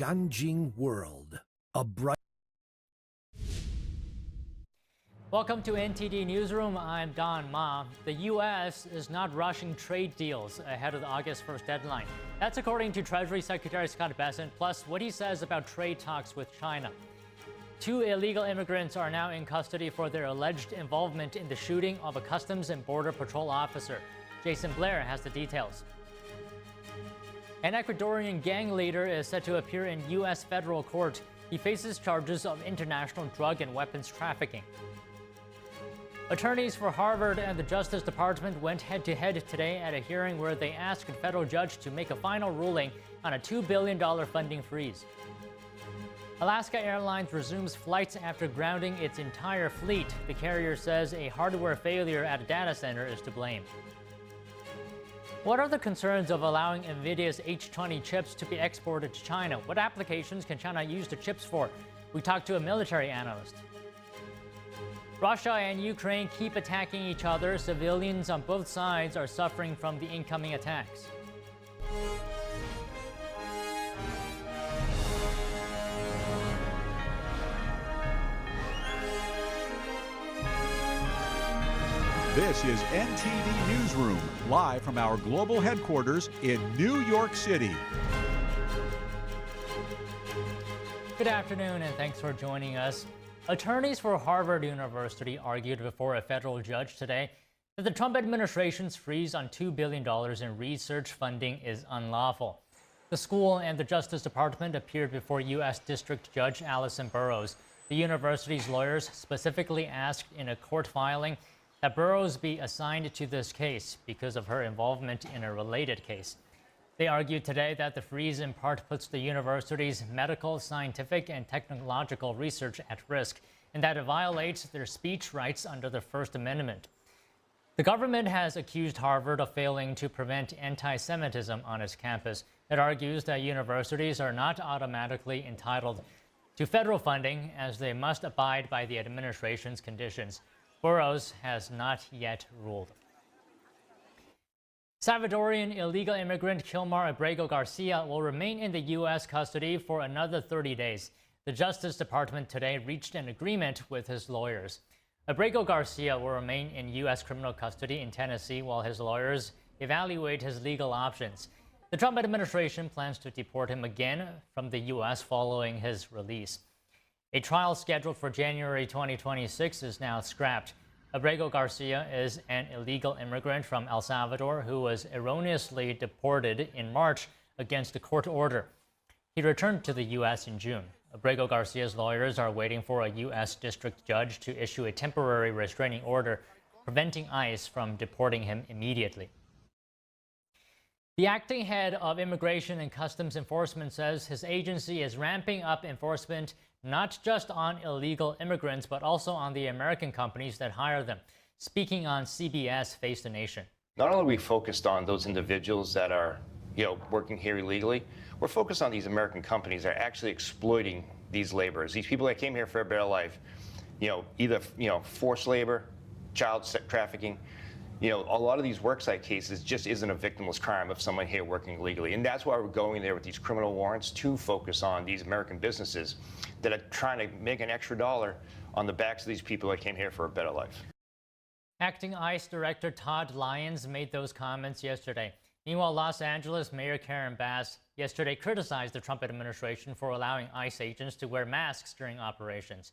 Ganjing world, a bright. Welcome to NTD Newsroom. I'm Don Ma. The U.S. is not rushing trade deals ahead of the August 1st deadline. That's according to Treasury Secretary Scott Bessent, plus what he says about trade talks with China. 2 illegal immigrants are now in custody for their alleged involvement in the shooting of a Customs and Border Patrol officer. Jason Blair has the details. An Ecuadorian gang leader is set to appear in U.S. federal court. He faces charges of international drug and weapons trafficking. Attorneys for Harvard and the Justice Department went head-to-head today at a hearing where they asked a federal judge to make a final ruling on a $2 billion funding freeze. Alaska Airlines resumes flights after grounding its entire fleet. The carrier says a hardware failure at a data center is to blame. What are the concerns of allowing Nvidia's H20 chips to be exported to China? What applications can China use the chips for? We talked to a military analyst. Russia and Ukraine keep attacking each other. Civilians on both sides are suffering from the incoming attacks. This is NTD Newsroom, live from our global headquarters in New York City. Good afternoon, and thanks for joining us. Attorneys for Harvard University argued before a federal judge today that the Trump administration's freeze on $2 billion in research funding is unlawful. The school and the Justice Department appeared before U.S. District Judge Allison Burroughs. The university's lawyers specifically asked in a court filing that Burroughs be assigned to this case because of her involvement in a related case. They argued today that the freeze in part puts the university's medical, scientific, and technological research at risk, and that it violates their speech rights under the First Amendment. The government has accused Harvard of failing to prevent anti-Semitism on its campus. It argues that universities are not automatically entitled to federal funding, as they must abide by the administration's conditions. Burroughs has not yet ruled. Salvadorian illegal immigrant Kilmar Abrego Garcia will remain in the U.S. custody for another 30 days. The Justice Department today reached an agreement with his lawyers. Abrego Garcia will remain in U.S. criminal custody in Tennessee while his lawyers evaluate his legal options. The Trump administration plans to deport him again from the U.S. following his release. A trial scheduled for January 2026 is now scrapped. Abrego Garcia is an illegal immigrant from El Salvador who was erroneously deported in March against a court order. He returned to the U.S. in June. Abrego Garcia's lawyers are waiting for a U.S. district judge to issue a temporary restraining order preventing ICE from deporting him immediately. The acting head of Immigration and Customs Enforcement says his agency is ramping up enforcement not just on illegal immigrants, but also on the American companies that hire them. Speaking on CBS Face the Nation. Not only are we focused on those individuals that are, working here illegally, we're focused on these American companies that are actually exploiting these laborers. These people that came here for a better life, either, forced labor, child trafficking. A lot of these worksite cases just isn't a victimless crime of someone here working illegally. And that's why we're going there with these criminal warrants to focus on these American businesses that are trying to make an extra dollar on the backs of these people that came here for a better life. Acting ICE Director Todd Lyons made those comments yesterday. Meanwhile, Los Angeles Mayor Karen Bass yesterday criticized the Trump administration for allowing ICE agents to wear masks during operations.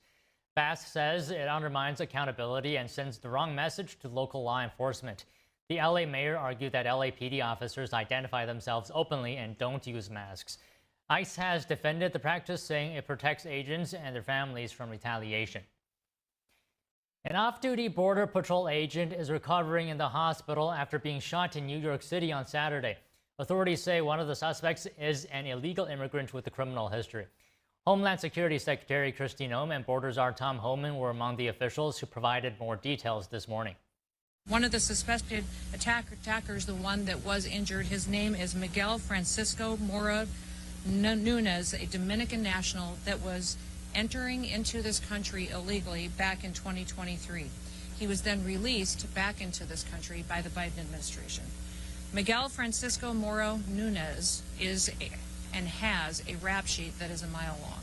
Bass says it undermines accountability and sends the wrong message to local law enforcement. The LA mayor argued that LAPD officers identify themselves openly and don't use masks. ICE has defended the practice, saying it protects agents and their families from retaliation. An off-duty Border Patrol agent is recovering in the hospital after being shot in New York City on Saturday. Authorities say one of the suspects is an illegal immigrant with a criminal history. Homeland Security Secretary Kristi Noem and Border Czar Tom Homan were among the officials who provided more details this morning. One of the suspected attackers, the one that was injured, his name is Miguel Francisco Mora Nunez, a Dominican national that was entering into this country illegally back in 2023. He was then released back into this country by the Biden administration. Miguel Francisco Mora Nunez is and has a rap sheet that is a mile long.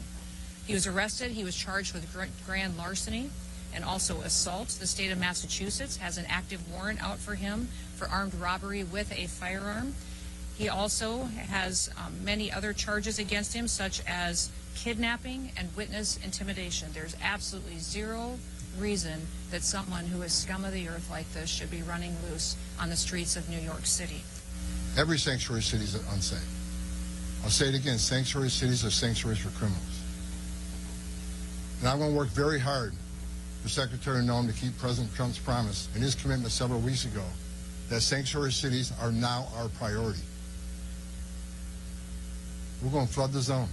He was arrested. He was charged with grand larceny and also assault. The state of Massachusetts has an active warrant out for him for armed robbery with a firearm. He also has many other charges against him, such as kidnapping and witness intimidation. There's absolutely zero reason that someone who is scum of the earth like this should be running loose on the streets of New York City. Every sanctuary city is unsafe. I'll say it again, sanctuary cities are sanctuaries for criminals. And I'm going to work very hard for Secretary Noem to keep President Trump's promise and his commitment several weeks ago that sanctuary cities are now our priority. We're going to flood the zone.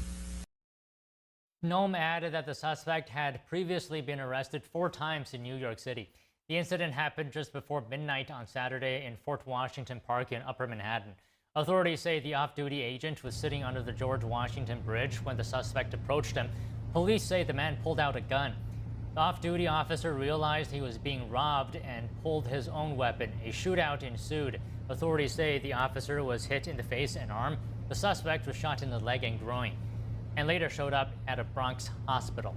Noem added that the suspect had previously been arrested 4 times in New York City. The incident happened just before midnight on Saturday in Fort Washington Park in Upper Manhattan. Authorities say the off-duty agent was sitting under the George Washington Bridge when the suspect approached him. Police say the man pulled out a gun. The off-duty officer realized he was being robbed and pulled his own weapon. A shootout ensued. Authorities say the officer was hit in the face and arm. The suspect was shot in the leg and groin and later showed up at a Bronx hospital.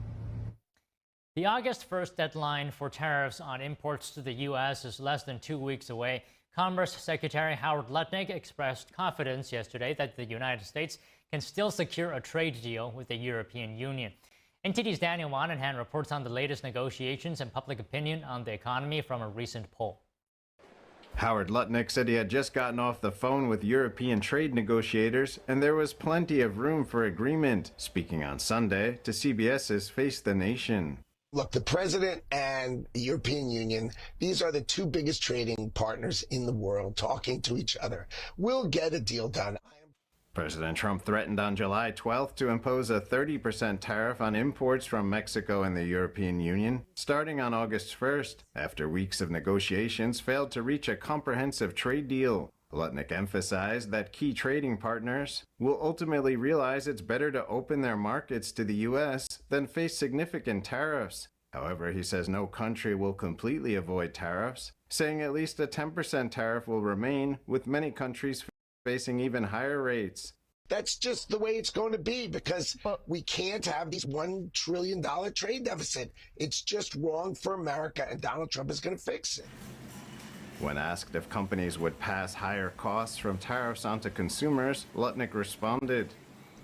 The August 1st deadline for tariffs on imports to the U.S. is less than 2 weeks away. Commerce Secretary Howard Lutnick expressed confidence yesterday that the United States can still secure a trade deal with the European Union. NTD's Daniel Monahan reports on the latest negotiations and public opinion on the economy from a recent poll. Howard Lutnick said he had just gotten off the phone with European trade negotiators, and there was plenty of room for agreement, speaking on Sunday to CBS's Face the Nation. Look, the president and the European Union, these are the 2 biggest trading partners in the world talking to each other. We'll get a deal done. President Trump threatened on July 12th to impose a 30% tariff on imports from Mexico and the European Union, starting on August 1st, after weeks of negotiations failed to reach a comprehensive trade deal. Lutnick emphasized that key trading partners will ultimately realize it's better to open their markets to the U.S. than face significant tariffs. However, he says no country will completely avoid tariffs, saying at least a 10% tariff will remain, with many countries facing even higher rates. That's just the way it's going to be, because we can't have these $1 trillion trade deficit. It's just wrong for America, and Donald Trump is going to fix it. When asked if companies would pass higher costs from tariffs onto consumers, Lutnick responded,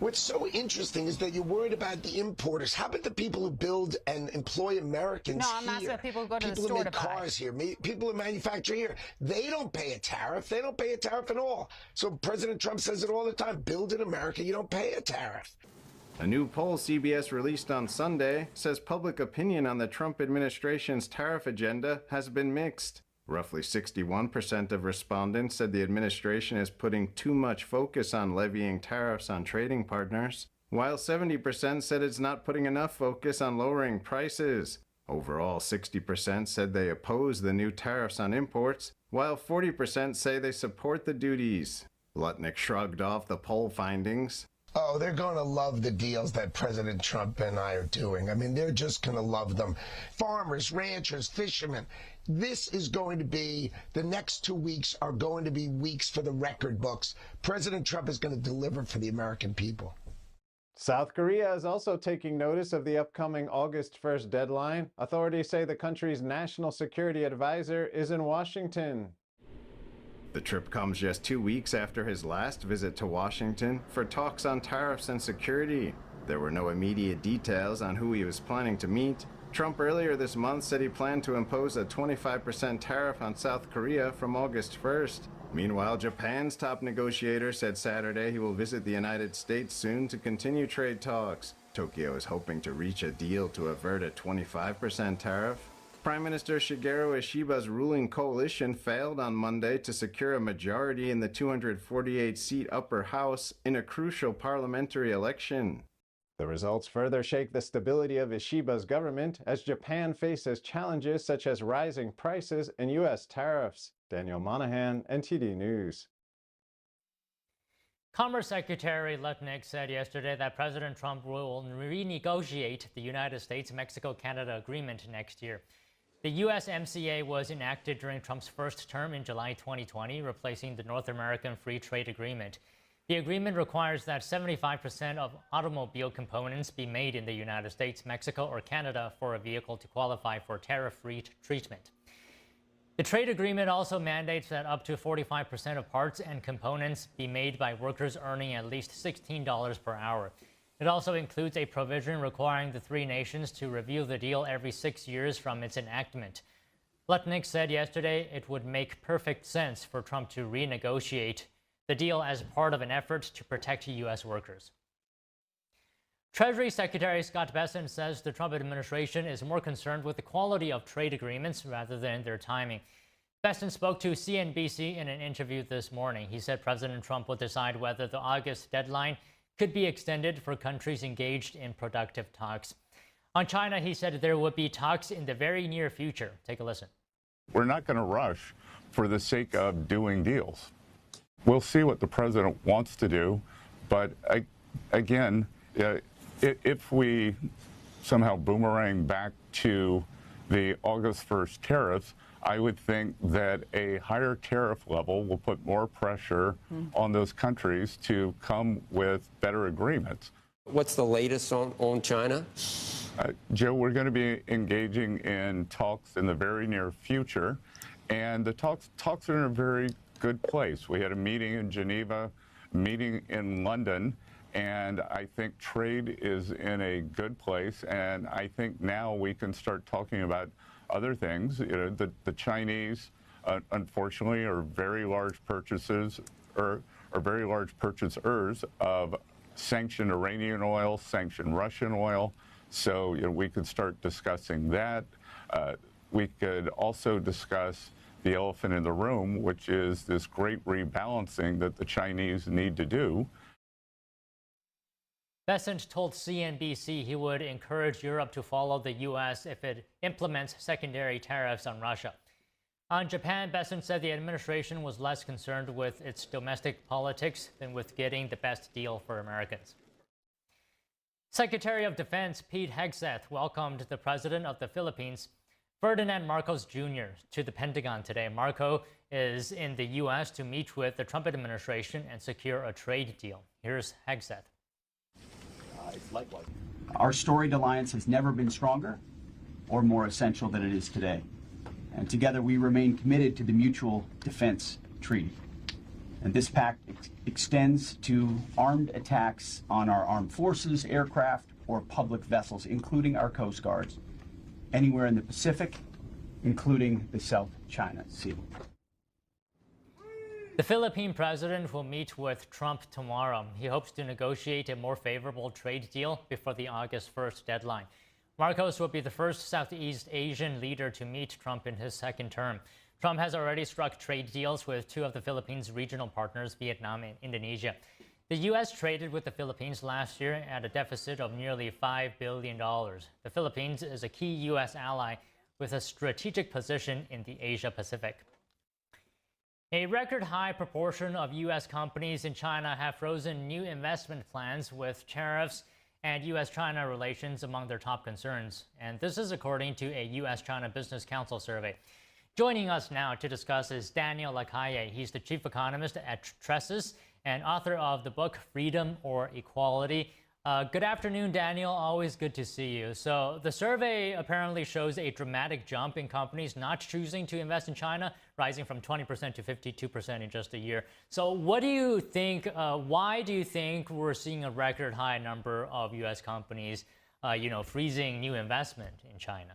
What's so interesting is that you're worried about the importers. How about the people who build and employ Americans No, I'm asking if people who go to the people store who make to buy. cars here, people who manufacture here. They don't pay a tariff. They don't pay a tariff at all. So President Trump says it all the time. Build in America, you don't pay a tariff. A new poll CBS released on Sunday says public opinion on the Trump administration's tariff agenda has been mixed. Roughly 61% of respondents said the administration is putting too much focus on levying tariffs on trading partners, while 70% said it's not putting enough focus on lowering prices. Overall, 60% said they oppose the new tariffs on imports, while 40% say they support the duties. Lutnick shrugged off the poll findings. Oh, they're going to love the deals that President Trump and I are doing. I mean, they're just going to love them. Farmers, ranchers, fishermen. This is going to be, the next 2 weeks are going to be weeks for the record books. President Trump is going to deliver for the American people. South Korea is also taking notice of the upcoming August 1st deadline. Authorities say the country's national security advisor is in Washington. The trip comes just 2 weeks after his last visit to Washington for talks on tariffs and security. There were no immediate details on who he was planning to meet. Trump earlier this month said he planned to impose a 25% tariff on South Korea from August 1st. Meanwhile, Japan's top negotiator said Saturday he will visit the United States soon to continue trade talks. Tokyo is hoping to reach a deal to avert a 25% tariff. Prime Minister Shigeru Ishiba's ruling coalition failed on Monday to secure a majority in the 248-seat upper house in a crucial parliamentary election. The results further shake the stability of Ishiba's government as Japan faces challenges such as rising prices and U.S. tariffs. Daniel Monahan, NTD News. Commerce Secretary Lutnick said yesterday that President Trump will renegotiate the United States-Mexico-Canada agreement next year. The USMCA was enacted during Trump's first term in July 2020, replacing the North American Free Trade Agreement. The agreement requires that 75% of automobile components be made in the United States, Mexico, or Canada for a vehicle to qualify for tariff-free treatment. The trade agreement also mandates that up to 45% of parts and components be made by workers earning at least $16 per hour. It also includes a provision requiring the three nations to review the deal every 6 years from its enactment. Lutnick said yesterday it would make perfect sense for Trump to renegotiate the deal as part of an effort to protect U.S. workers. Treasury Secretary Scott Bessent says the Trump administration is more concerned with the quality of trade agreements rather than their timing. Bessent spoke to CNBC in an interview this morning. He said President Trump will decide whether the August deadline could be extended for countries engaged in productive talks. On China, he said there would be talks in the very near future. Take a listen. We're not going to rush for the sake of doing deals. We'll see what the president wants to do, but again, if we somehow boomerang back to the August 1st tariffs, I would think that a higher tariff level will put more pressure on those countries to come with better agreements. What's the latest on China? Joe, we're going to be engaging in talks in the very near future, and the talks are in a very good place. We had a meeting in Geneva, a meeting in London, and I think trade is in a good place, and I think now we can start talking about other things. You know, the Chinese, unfortunately, are very large purchasers of sanctioned Iranian oil, sanctioned Russian oil. So we could start discussing that. We could also discuss the elephant in the room, which is this great rebalancing that the Chinese need to do. Bessent told CNBC he would encourage Europe to follow the U.S. if it implements secondary tariffs on Russia. On Japan, Bessent said the administration was less concerned with its domestic politics than with getting the best deal for Americans. Secretary of Defense Pete Hegseth welcomed the president of the Philippines, Ferdinand Marcos Jr., to the Pentagon today. Marco is in the U.S. to meet with the Trump administration and secure a trade deal. Here's Hegseth. Likewise. Our storied alliance has never been stronger or more essential than it is today. And together we remain committed to the Mutual Defense Treaty. And this pact extends to armed attacks on our armed forces, aircraft, or public vessels, including our Coast Guards, anywhere in the Pacific, including the South China Sea. The Philippine president will meet with Trump tomorrow. He hopes to negotiate a more favorable trade deal before the August 1st deadline. Marcos will be the first Southeast Asian leader to meet Trump in his second term. Trump has already struck trade deals with two of the Philippines' regional partners, Vietnam and Indonesia. The U.S. traded with the Philippines last year at a deficit of nearly $5 billion. The Philippines is a key U.S. ally with a strategic position in the Asia-Pacific. A record high proportion of U.S. companies in China have frozen new investment plans with tariffs and U.S.-China relations among their top concerns. And this is according to a U.S.-China Business Council survey. Joining us now to discuss is Daniel Lacalle. He's the chief economist at Tressis and author of the book Freedom or Equality. Good afternoon, Daniel. Always good to see you. So the survey apparently shows a dramatic jump in companies not choosing to invest in China, rising from 20% to 52% in just a year. So what do you think, why do you think we're seeing a record high number of U.S. companies, freezing new investment in China?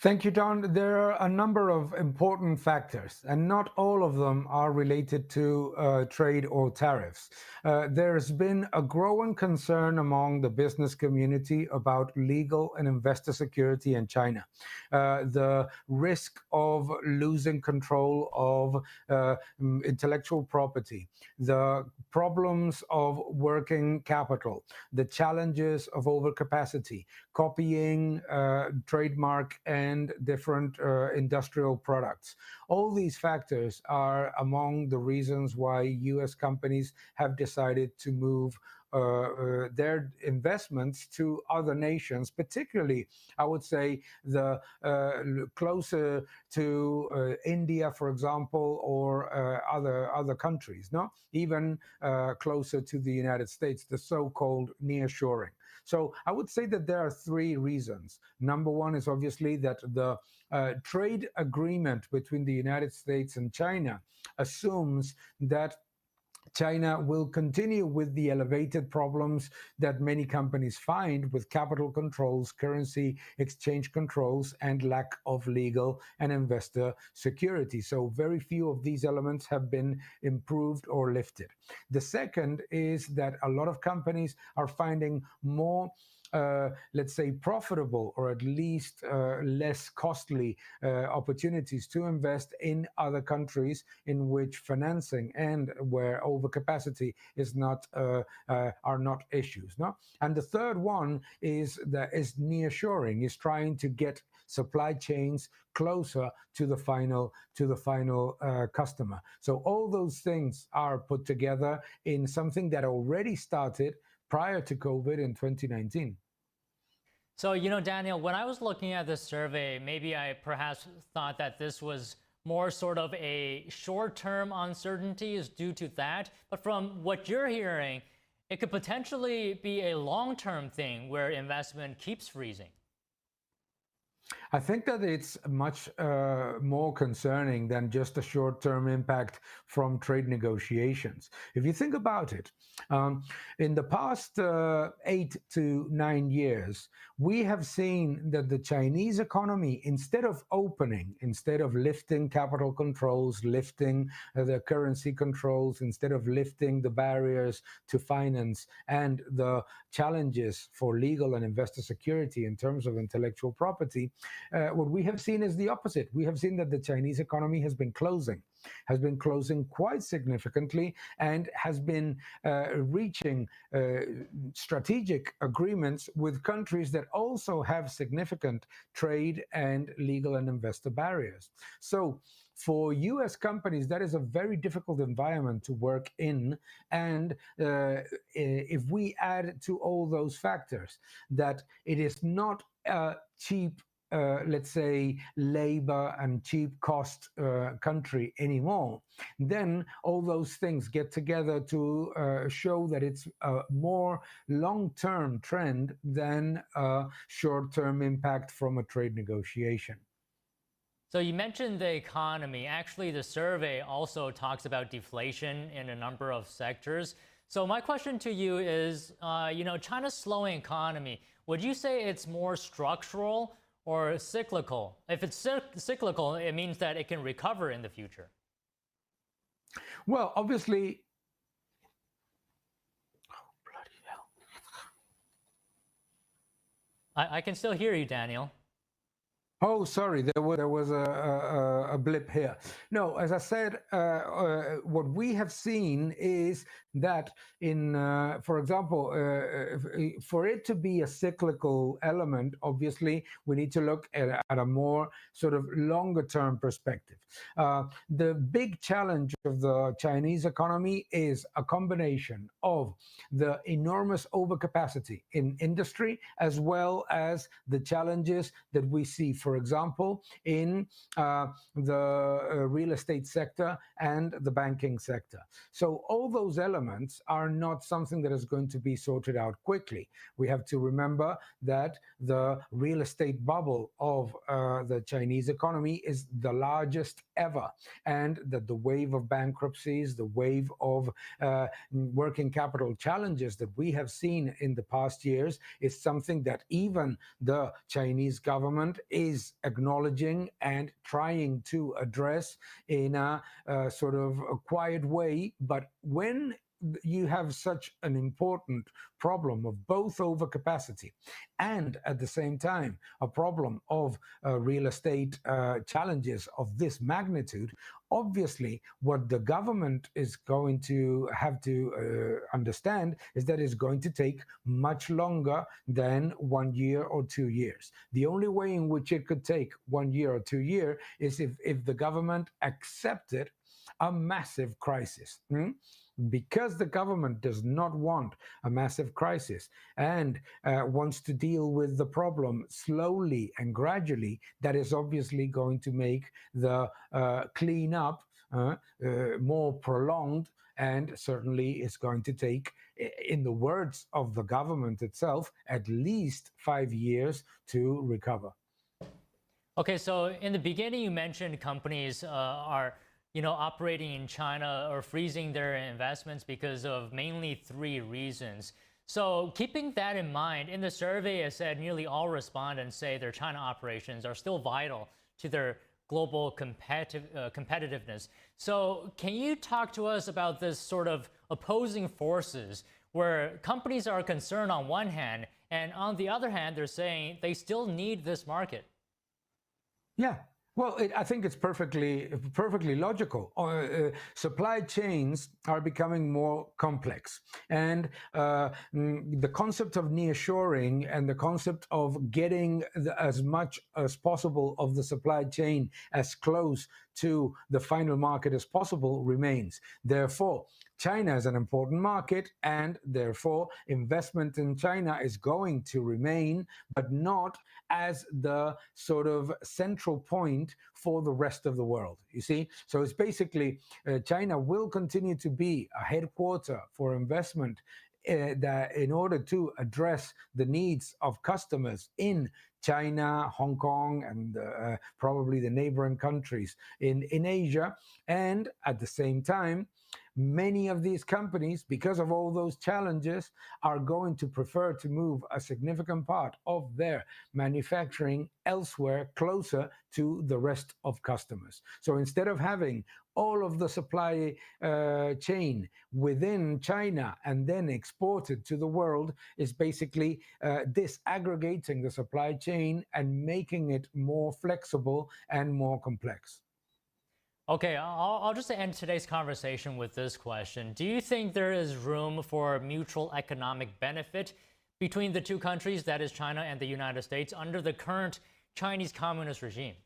Thank you, Don. There are a number of important factors, and not all of them are related to trade or tariffs. There's been a growing concern among the business community about legal and investor security in China. The risk of losing control of intellectual property, the problems of working capital, the challenges of overcapacity, copying trademark and different industrial products. All these factors are among the reasons why U.S. companies have decided to move their investments to other nations, particularly, I would say, the closer to India, for example, or other countries, no? Even closer to the United States, the so-called nearshoring. So I would say that there are three reasons. Number one is obviously that the trade agreement between the United States and China assumes that China will continue with the elevated problems that many companies find with capital controls, currency exchange controls, and lack of legal and investor security. So very few of these elements have been improved or lifted. The second is that a lot of companies are finding more let's say, profitable or at least less costly opportunities to invest in other countries in which financing and where overcapacity is not are not issues. No, and the third one is nearshoring, is trying to get supply chains closer to the final customer. So all those things are put together in something that already started prior to COVID in 2019. So, Daniel, when I was looking at this survey, maybe I perhaps thought that this was more sort of a short-term uncertainty is due to that. But from what you're hearing, it could potentially be a long-term thing where investment keeps freezing. I think that it's much more concerning than just a short-term impact from trade negotiations. If you think about it, in the past 8 to 9 years, we have seen that the Chinese economy, instead of opening, instead of lifting capital controls, lifting the currency controls, instead of lifting the barriers to finance and the challenges for legal and investor security in terms of intellectual property, what we have seen is the opposite. We have seen that the Chinese economy has been closing quite significantly and has been reaching strategic agreements with countries that also have significant trade and legal and investor barriers. So for US companies, that is a very difficult environment to work in. And if we add to all those factors that it is not cheap, let's say, labor and cheap cost country anymore, then all those things get together to show that it's a more long-term trend than a short-term impact from a trade negotiation. So you mentioned the economy. Actually, the survey also talks about deflation in a number of sectors. So my question to you is, China's slowing economy, would you say it's more structural or cyclical? If it's cyclical, it means that it can recover in the future. Well, obviously, bloody hell. I can still hear you, Daniel. Oh, sorry, there was a blip here. No, as I said, what we have seen is that for example, for it to be a cyclical element, obviously, we need to look at a more sort of longer-term perspective. The big challenge of the Chinese economy is a combination of the enormous overcapacity in industry, as well as the challenges that we see, for example, in the real estate sector and the banking sector. So all those elements are not something that is going to be sorted out quickly. We have to remember that the real estate bubble of the Chinese economy is the largest ever, and that the wave of bankruptcies, the wave of working capital challenges that we have seen in the past years is something that even the Chinese government is acknowledging and trying to address in a sort of a quiet way. But when you have such an important problem of both overcapacity and at the same time a problem of real estate challenges of this magnitude, obviously what the government is going to have to understand is that it's going to take much longer than 1 year or 2 years. The only way in which it could take 1 year or 2 years is if the government accepted a massive crisis. because the government does not want a massive crisis and wants to deal with the problem slowly and gradually, that is obviously going to make the cleanup more prolonged, and certainly it's going to take, in the words of the government itself, at least 5 years to recover. Okay, so in the beginning, you mentioned companies are operating in China or freezing their investments because of mainly 3 reasons. So keeping that in mind, in the survey, it said nearly all respondents say their China operations are still vital to their global competitiveness. So can you talk to us about this sort of opposing forces where companies are concerned on one hand, and on the other hand, they're saying they still need this market? Yeah. Well, I think it's perfectly logical. Supply chains are becoming more complex, and the concept of nearshoring and the concept of getting as much as possible of the supply chain as close to the final market as possible remains. Therefore, China is an important market, and therefore investment in China is going to remain, but not as the sort of central point for the rest of the world, you see? So it's basically China will continue to be a headquarter for investment that in order to address the needs of customers in China, Hong Kong, and probably the neighboring countries in Asia. And at the same time, many of these companies, because of all those challenges, are going to prefer to move a significant part of their manufacturing elsewhere, closer to the rest of customers. So instead of having all of the supply chain within China and then exported to the world, is basically disaggregating the supply chain and making it more flexible and more complex. Okay, I'll just end today's conversation with this question. Do you think there is room for mutual economic benefit between the 2 countries, that is China and the United States, under the current Chinese communist regime?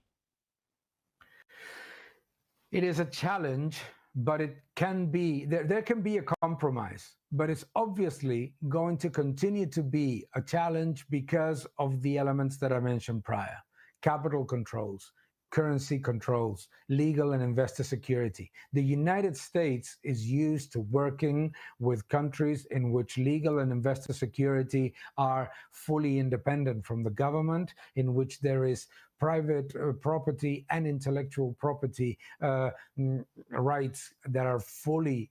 It is a challenge, but it can be, there can be a compromise, but it's obviously going to continue to be a challenge because of the elements that I mentioned prior: capital controls, currency controls, legal and investor security. The United States is used to working with countries in which legal and investor security are fully independent from the government, in which there is private property and intellectual property rights that are fully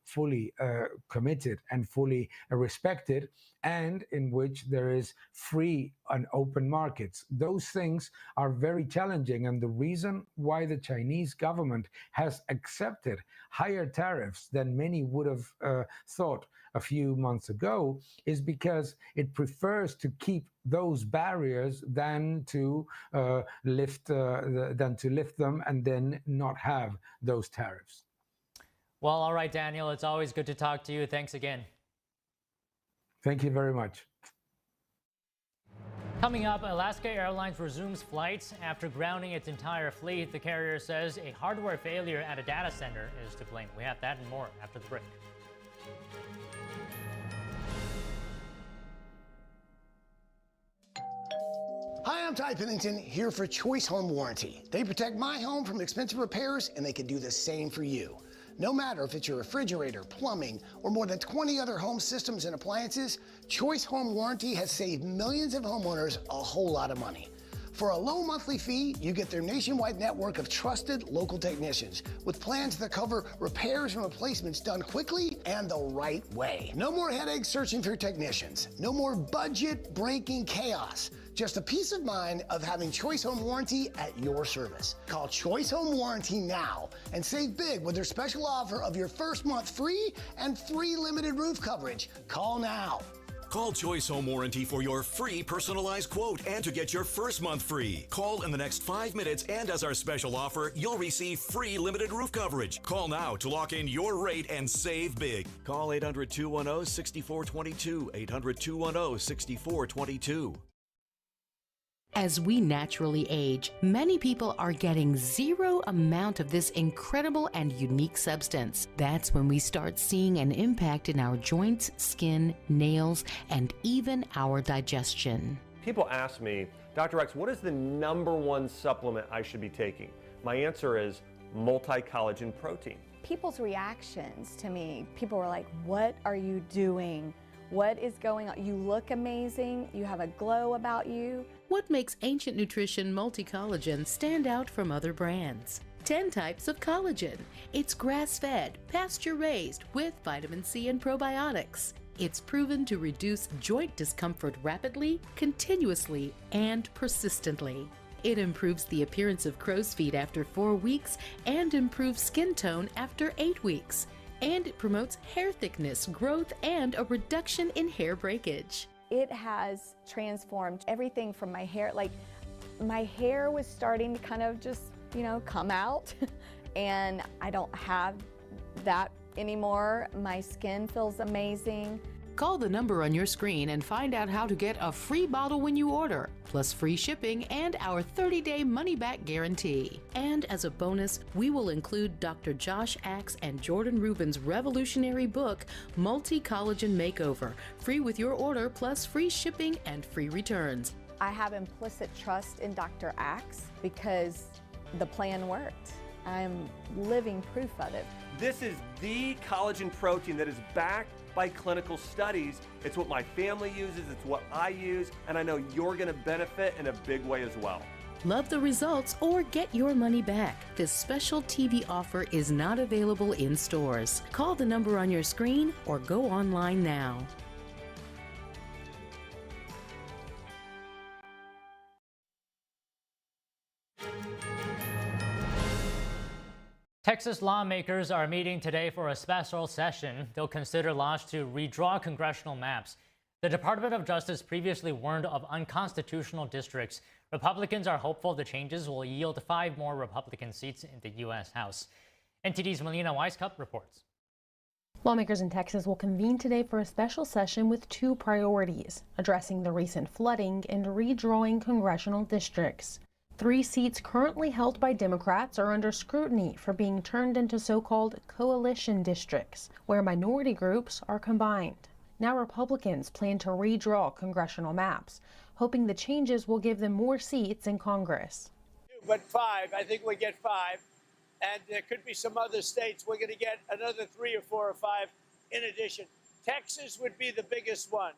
committed and fully respected, and in which there is free and open markets. Those things are very challenging, and the reason why the Chinese government has accepted higher tariffs than many would have thought a few months ago is because it prefers to keep those barriers than to lift them and then not have those tariffs. Well, all right, Daniel, it's always good to talk to you. Thanks again. Thank you very much. Coming up, Alaska Airlines resumes flights after grounding its entire fleet. The carrier says a hardware failure at a data center is to blame. We have that and more after the break. Hi, I'm Ty Pennington, here for Choice Home Warranty. They protect my home from expensive repairs, and they can do the same for you. No matter if it's your refrigerator, plumbing, or more than 20 other home systems and appliances, Choice Home Warranty has saved millions of homeowners a whole lot of money. For a low monthly fee, you get their nationwide network of trusted local technicians with plans that cover repairs and replacements done quickly and the right way. No more headaches searching for technicians. No more budget-breaking chaos. Just a peace of mind of having Choice Home Warranty at your service. Call Choice Home Warranty now and save big with their special offer of your first month free and free limited roof coverage. Call now. Call Choice Home Warranty for your free personalized quote and to get your first month free. Call in the next 5 minutes, and as our special offer, you'll receive free limited roof coverage. Call now to lock in your rate and save big. Call 800-210-6422, 800-210-6422. As we naturally age, many people are getting zero amount of this incredible and unique substance. That's when we start seeing an impact in our joints, skin, nails, and even our digestion. People ask me, Dr. X, what is the #1 supplement I should be taking? My answer is multi-collagen protein. People's reactions to me, people were like, what are you doing? What is going on? You look amazing. You have a glow about you. What makes Ancient Nutrition Multi-Collagen stand out from other brands? 10 types of collagen. It's grass-fed, pasture-raised with vitamin C and probiotics. It's proven to reduce joint discomfort rapidly, continuously, and persistently. It improves the appearance of crow's feet after 4 weeks and improves skin tone after 8 weeks. And it promotes hair thickness, growth, and a reduction in hair breakage. It has transformed everything from my hair. Like, my hair was starting to kind of just, come out, and I don't have that anymore. My skin feels amazing. Call the number on your screen and find out how to get a free bottle when you order, plus free shipping and our 30-day money-back guarantee. And as a bonus, we will include Dr. Josh Axe and Jordan Rubin's revolutionary book, Multi-Collagen Makeover, free with your order, plus free shipping and free returns. I have implicit trust in Dr. Axe because the plan worked. I'm living proof of it. This is the collagen protein that is backed by clinical studies. It's what my family uses, it's what I use, and I know you're going to benefit in a big way as well. Love the results or get your money back. This special TV offer is not available in stores. Call the number on your screen or go online now. Texas lawmakers are meeting today for a special session. They'll consider laws to redraw congressional maps. The Department of Justice previously warned of unconstitutional districts. Republicans are hopeful the changes will yield 5 more Republican seats in the U.S. House. NTD's Melina Weisskopf reports. Lawmakers in Texas will convene today for a special session with 2 priorities: addressing the recent flooding and redrawing congressional districts. 3 seats currently held by Democrats are under scrutiny for being turned into so-called coalition districts, where minority groups are combined. Now Republicans plan to redraw congressional maps, hoping the changes will give them more seats in Congress. But 5, I think we get 5, and there could be some other states. We're going to get another 3 or 4 or 5 in addition. Texas would be the biggest one.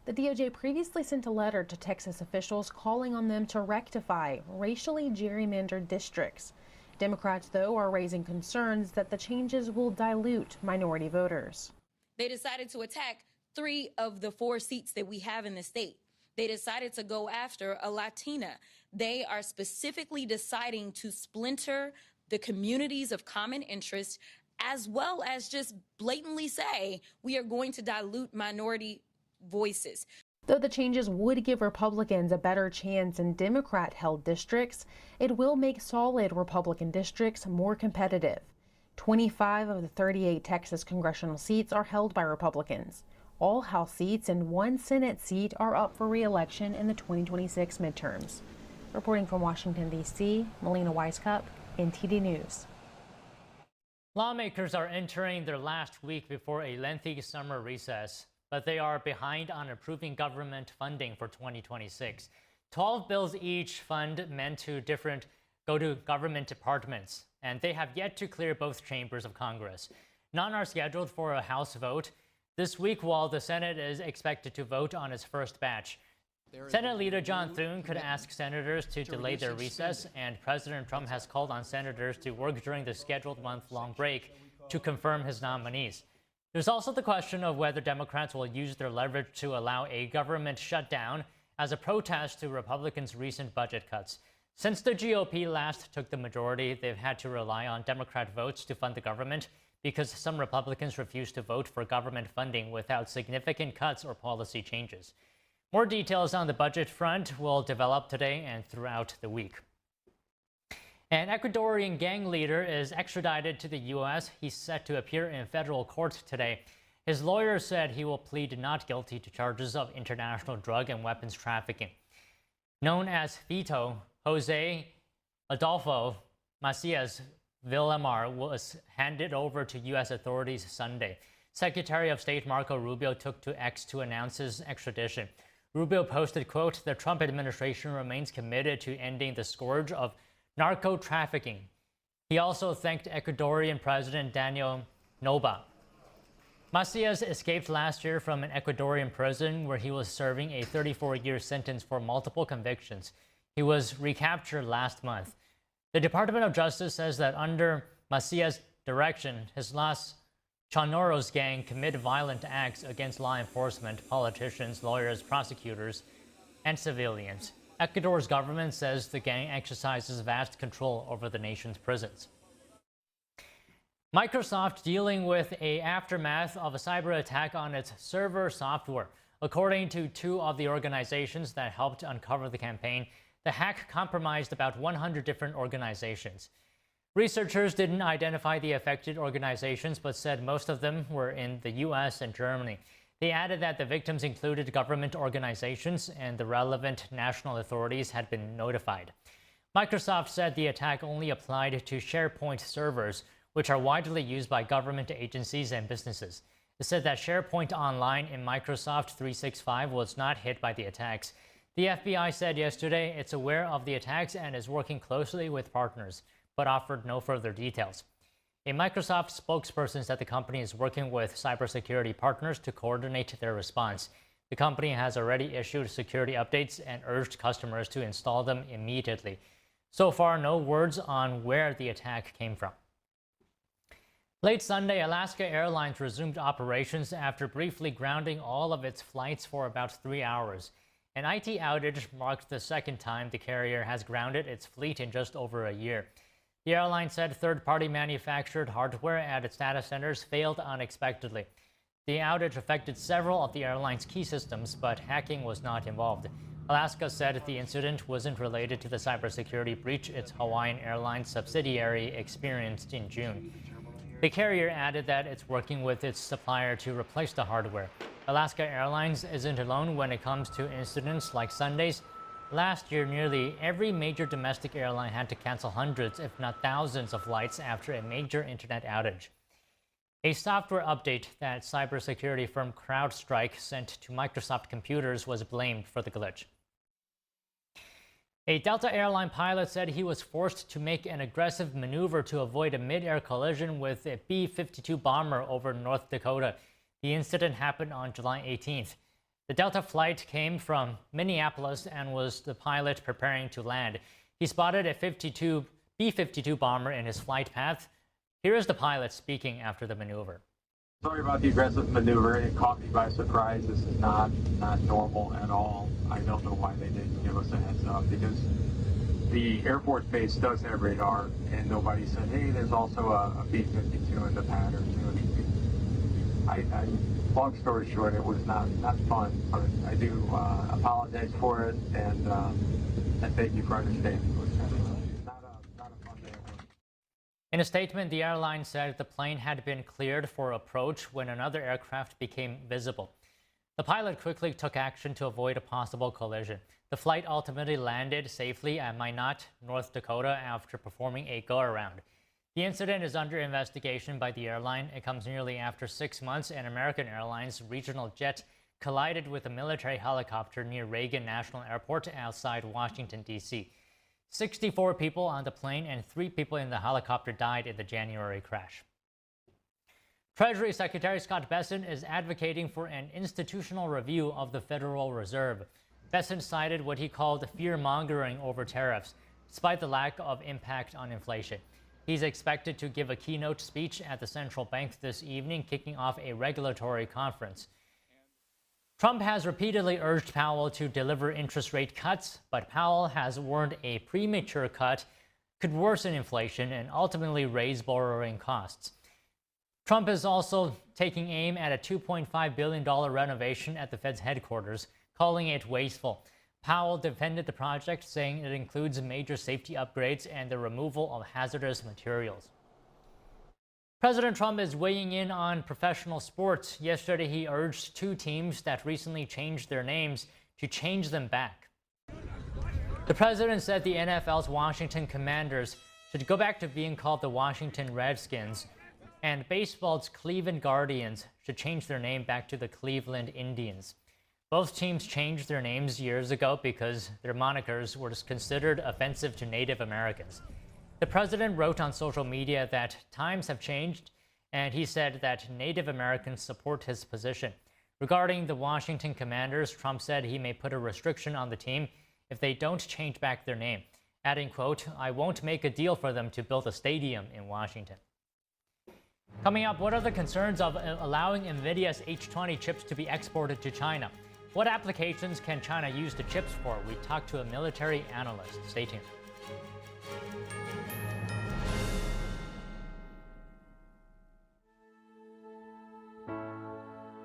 The DOJ previously sent a letter to Texas officials calling on them to rectify racially gerrymandered districts. Democrats, though, are raising concerns that the changes will dilute minority voters. They decided to attack 3 of the 4 seats that we have in the state. They decided to go after a Latina. They are specifically deciding to splinter the communities of common interest, as well as just blatantly say we are going to dilute minority voices. Though the changes would give Republicans a better chance in Democrat-held districts, it will make solid Republican districts more competitive. 25 of the 38 Texas congressional seats are held by Republicans. All House seats and 1 Senate seat are up for re-election in the 2026 midterms. Reporting from Washington, D.C., Melina Weisskopf, NTD News. Lawmakers are entering their last week before a lengthy summer recess, but they are behind on approving government funding for 2026. 12 bills each fund meant to go to government departments, and they have yet to clear both chambers of Congress. None are scheduled for a House vote this week, while the Senate is expected to vote on its first batch. Senate Leader John Thune could ask senators to delay their recess, and President Trump has called on senators to work during the scheduled month-long break to confirm his nominees. There's also the question of whether Democrats will use their leverage to allow a government shutdown as a protest to Republicans' recent budget cuts. Since the GOP last took the majority, they've had to rely on Democrat votes to fund the government because some Republicans refused to vote for government funding without significant cuts or policy changes. More details on the budget front will develop today and throughout the week. An Ecuadorian gang leader is extradited to the U.S. He's set to appear in federal court today. His lawyer said he will plead not guilty to charges of international drug and weapons trafficking. Known as Vito, Jose Adolfo Macias Villamar was handed over to U.S. authorities Sunday. Secretary of State Marco Rubio took to X to announce his extradition. Rubio posted, quote, "The Trump administration remains committed to ending the scourge of narco-trafficking." He also thanked Ecuadorian President Daniel Noboa. Macias escaped last year from an Ecuadorian prison where he was serving a 34-year sentence for multiple convictions. He was recaptured last month. The Department of Justice says that under Macias' direction, his Los Chonorros gang committed violent acts against law enforcement, politicians, lawyers, prosecutors, and civilians. Ecuador's government says the gang exercises vast control over the nation's prisons. Microsoft dealing with an aftermath of a cyber attack on its server software. According to two of the organizations that helped uncover the campaign, the hack compromised about 100 different organizations. Researchers didn't identify the affected organizations, but said most of them were in the U.S. and Germany. They added that the victims included government organizations and the relevant national authorities had been notified. Microsoft said the attack only applied to SharePoint servers, which are widely used by government agencies and businesses. It said that SharePoint Online in Microsoft 365 was not hit by the attacks. The FBI said yesterday it's aware of the attacks and is working closely with partners, but offered no further details. A Microsoft spokesperson said the company is working with cybersecurity partners to coordinate their response. The company has already issued security updates and urged customers to install them immediately. So far, no words on where the attack came from. Late Sunday, Alaska Airlines resumed operations after briefly grounding all of its flights for about 3 hours. An IT outage marked the second time the carrier has grounded its fleet in just over a year. The airline said third-party manufactured hardware at its data centers failed unexpectedly. The outage affected several of the airline's key systems, but hacking was not involved. Alaska said the incident wasn't related to the cybersecurity breach its Hawaiian Airlines subsidiary experienced in June. The carrier added that it's working with its supplier to replace the hardware. Alaska Airlines isn't alone when it comes to incidents like Sunday's. Last year, nearly every major domestic airline had to cancel hundreds, if not thousands, of flights after a major internet outage. A software update that cybersecurity firm CrowdStrike sent to Microsoft computers was blamed for the glitch. A Delta airline pilot said he was forced to make an aggressive maneuver to avoid a mid-air collision with a B-52 bomber over North Dakota. The incident happened on July 18th. The Delta flight came from Minneapolis and was the pilot preparing to land. He spotted a B-52 bomber in his flight path. Here is the pilot speaking after the maneuver. Sorry about the aggressive maneuver. It caught me by surprise. This is not normal at all. I don't know why they didn't give us a heads up, because the Air Force Base does have radar, and nobody said, hey, there's also a B-52 in the pad or two. Long story short, it was not fun, but I do apologize for it, and thank you for understanding. It was not a fun day at work. In a statement, the airline said the plane had been cleared for approach when another aircraft became visible. The pilot quickly took action to avoid a possible collision. The flight ultimately landed safely at Minot, North Dakota, after performing a go-around. The incident is under investigation by the airline. It comes nearly after 6 months an American Airlines regional jet collided with a military helicopter near Reagan National Airport outside Washington, D.C. 64 people on the plane and 3 people in the helicopter died in the January crash. Treasury Secretary Scott Bessent is advocating for an institutional review of the Federal Reserve. Bessent cited what he called fear-mongering over tariffs, despite the lack of impact on inflation. He's expected to give a keynote speech at the central bank this evening, kicking off a regulatory conference. Trump has repeatedly urged Powell to deliver interest rate cuts, but Powell has warned a premature cut could worsen inflation and ultimately raise borrowing costs. Trump is also taking aim at a $2.5 billion renovation at the Fed's headquarters, calling it wasteful. Powell defended the project, saying it includes major safety upgrades and the removal of hazardous materials. President Trump is weighing in on professional sports. Yesterday, he urged 2 teams that recently changed their names to change them back. The president said the NFL's Washington Commanders should go back to being called the Washington Redskins, and baseball's Cleveland Guardians should change their name back to the Cleveland Indians. Both teams changed their names years ago because their monikers were considered offensive to Native Americans. The president wrote on social media that times have changed, and he said that Native Americans support his position. Regarding the Washington Commanders, Trump said he may put a restriction on the team if they don't change back their name, adding, quote, "I won't make a deal for them to build a stadium in Washington." Coming up, what are the concerns of allowing Nvidia's H20 chips to be exported to China? What applications can China use the chips for? We talked to a military analyst. Stay tuned.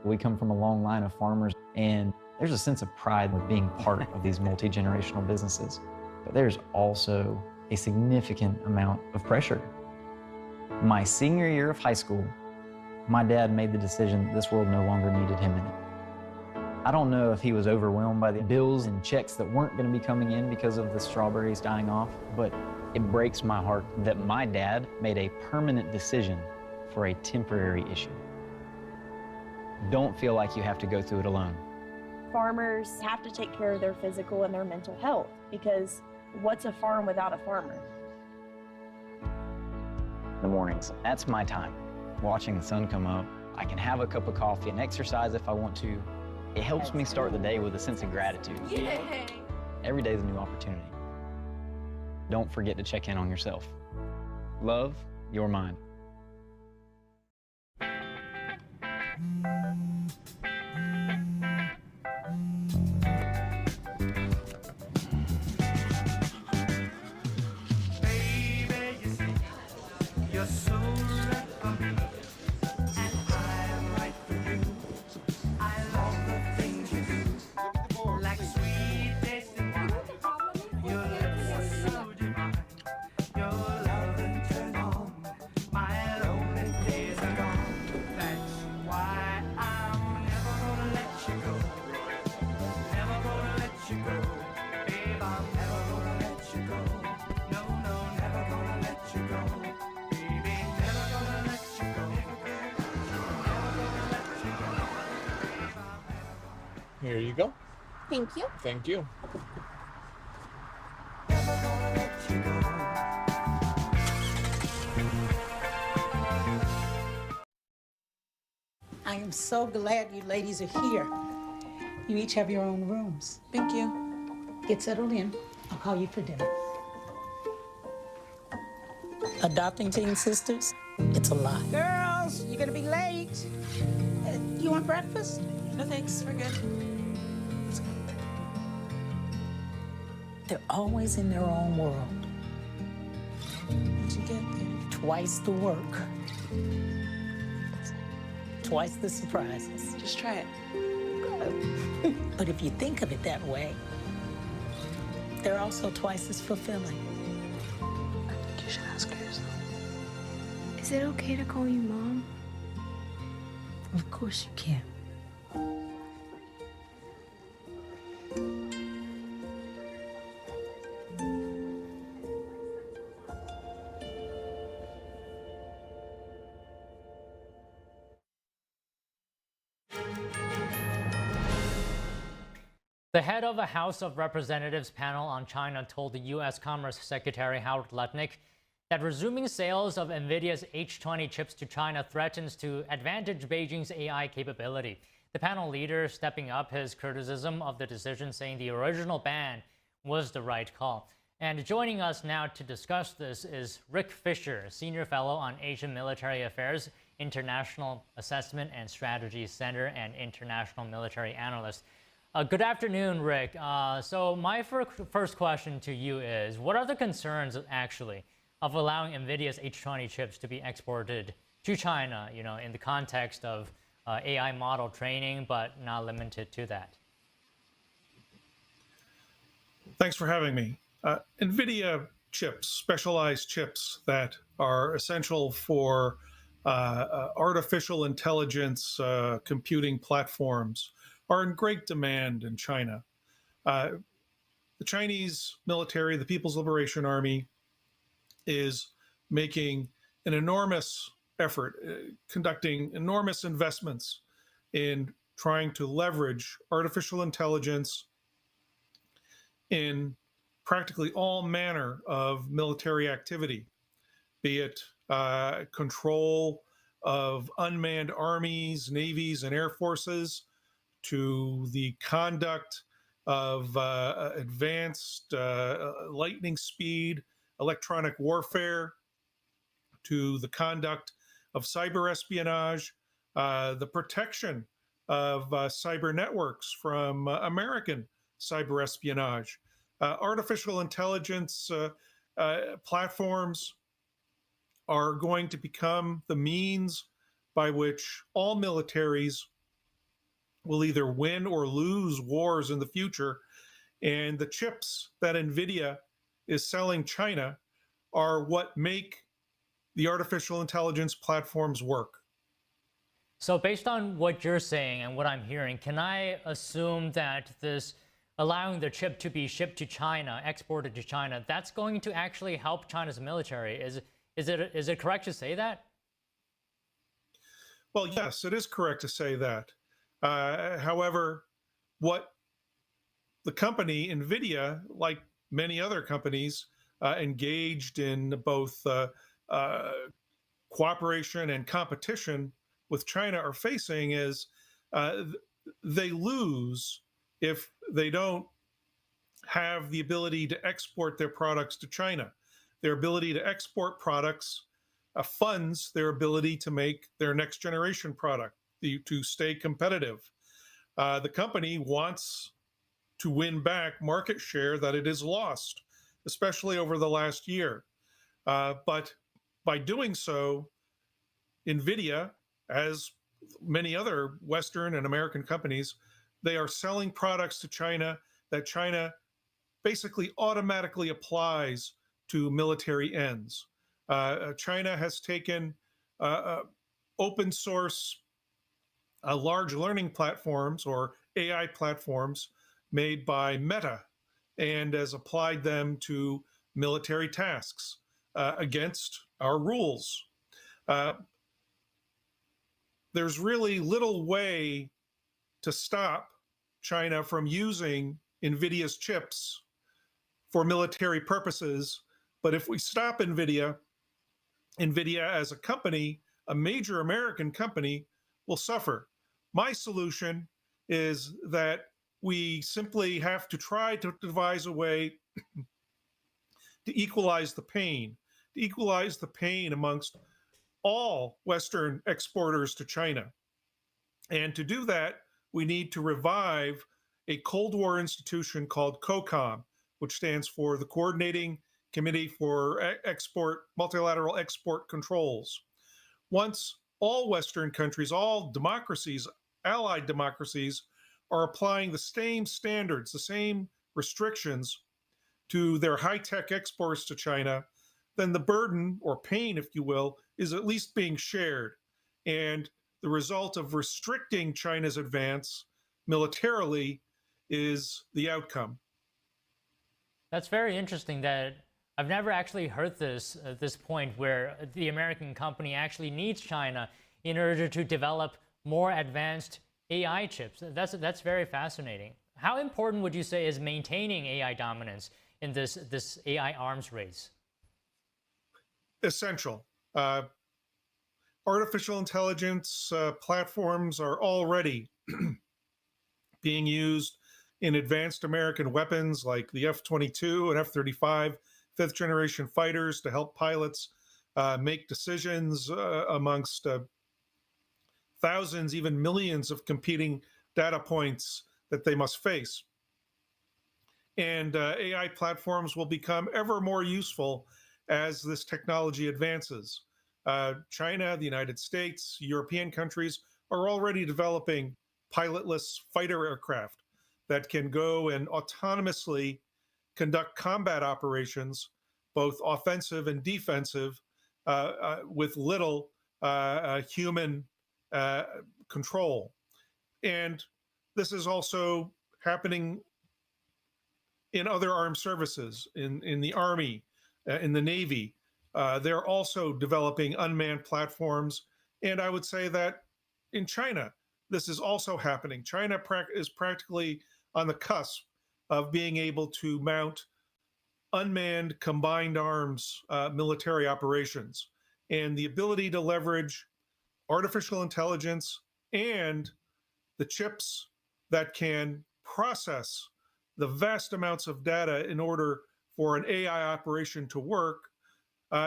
We come from a long line of farmers, and there's a sense of pride with being part of these multi-generational businesses. But there's also a significant amount of pressure. My senior year of high school, my dad made the decision this world no longer needed him in it. I don't know if he was overwhelmed by the bills and checks that weren't going to be coming in because of the strawberries dying off, but it breaks my heart that my dad made a permanent decision for a temporary issue. Don't feel like you have to go through it alone. Farmers have to take care of their physical and their mental health, because what's a farm without a farmer? In the mornings, that's my time. Watching the sun come up, I can have a cup of coffee and exercise if I want to. It helps me start the day with a sense of gratitude. Yay! Every day is a new opportunity. Don't forget to check in on yourself. Love, your mind. Here you go. Thank you. Thank you. I am so glad you ladies are here. You each have your own rooms. Thank you. Get settled in. I'll call you for dinner. Adopting teen sisters, it's a lot. Girls, you're gonna be late. You want breakfast? No thanks, we're good. They're always in their own world. What'd you get there? Twice the work. Twice the surprises. Just try it. But if you think of it that way, they're also twice as fulfilling. I think you should ask her yourself. Is it okay to call you Mom? Of course you can. The head of a House of Representatives panel on China told the U.S. Commerce Secretary Howard Lutnick that resuming sales of Nvidia's H20 chips to China threatens to advantage Beijing's AI capability. The panel leader stepping up his criticism of the decision, saying the original ban was the right call. And joining us now to discuss this is Rick Fisher, Senior Fellow on Asian Military Affairs, International Assessment and Strategy Center, and International Military Analyst. Good afternoon, Rick. So my first question to you is, what are the concerns, actually, of allowing Nvidia's H20 chips to be exported to China, you know, in the context of AI model training, but not limited to that? Thanks for having me. NVIDIA chips, specialized chips that are essential for artificial intelligence computing platforms, are in great demand in China. the Chinese military, the People's Liberation Army, is making an enormous effort, conducting enormous investments in trying to leverage artificial intelligence in practically all manner of military activity, be it control of unmanned armies, navies, and air forces, to the conduct of advanced lightning speed electronic warfare, to the conduct of cyber espionage, the protection of cyber networks from American cyber espionage. Artificial intelligence platforms are going to become the means by which all militaries will either win or lose wars in the future. And the chips that NVIDIA is selling China are what make the artificial intelligence platforms work. So based on what you're saying and what I'm hearing, can I assume that this allowing the chip to be shipped to China, exported to China, that's going to actually help China's military? Is it correct to say that? Well, yes, it is correct to say that. However, what the company, NVIDIA, like many other companies engaged in both cooperation and competition with China are facing is they lose if they don't have the ability to export their products to China. Their ability to export products funds their ability to make their next generation product, to stay competitive. The company wants to win back market share that it has lost, especially over the last year. But by doing so, NVIDIA, as many other Western and American companies, they are selling products to China that China basically automatically applies to military ends. China has taken open source large learning platforms or AI platforms made by Meta and has applied them to military tasks against our rules. There's really little way to stop China from using NVIDIA's chips for military purposes. But if we stop NVIDIA as a company, a major American company, will suffer. My solution is that we simply have to try to devise a way to equalize the pain amongst all Western exporters to China. And to do that, we need to revive a Cold War institution called COCOM, which stands for the Coordinating Committee for Multilateral Export Controls. Once all Western countries, all democracies, allied democracies, are applying the same standards, the same restrictions to their high-tech exports to China, then the burden, or pain, if you will, is at least being shared. And the result of restricting China's advance militarily is the outcome. That's very interesting that I've never actually heard this at this point where the American company actually needs China in order to develop more advanced AI chips. That's very fascinating. How important would you say is maintaining AI dominance in this AI arms race? Essential. Artificial intelligence platforms are already being used in advanced American weapons like the F-22 and F-35 fifth-generation fighters to help pilots make decisions amongst thousands, even millions of competing data points that they must face. And AI platforms will become ever more useful as this technology advances. China, the United States, European countries are already developing pilotless fighter aircraft that can go and autonomously conduct combat operations, both offensive and defensive, with little human control. And this is also happening in other armed services, in the Army, in the Navy. They're also developing unmanned platforms. And I would say that in China, this is also happening. China is practically on the cusp of being able to mount unmanned combined arms military operations. And the ability to leverage artificial intelligence and the chips that can process the vast amounts of data in order for an AI operation to work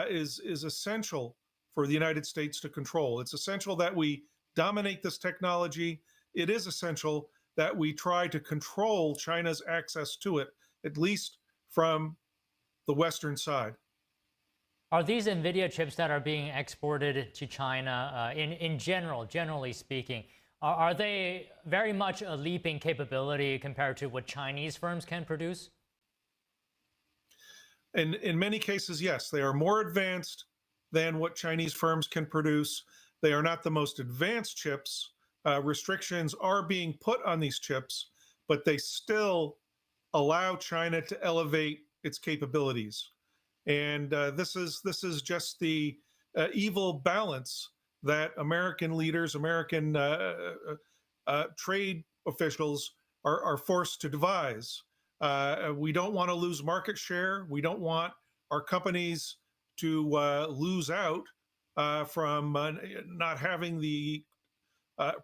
is essential for the United States to control. It's essential that we dominate this technology. It is essential that we try to control China's access to it, at least from the Western side. Are these NVIDIA chips that are being exported to China, in general, generally speaking, are they very much a leap in capability compared to what Chinese firms can produce? In many cases, yes. They are more advanced than what Chinese firms can produce. They are not the most advanced chips. Restrictions are being put on these chips, but they still allow China to elevate its capabilities. And this is just the evil balance that American leaders, American trade officials are forced to devise. We don't want to lose market share. We don't want our companies to lose out from not having the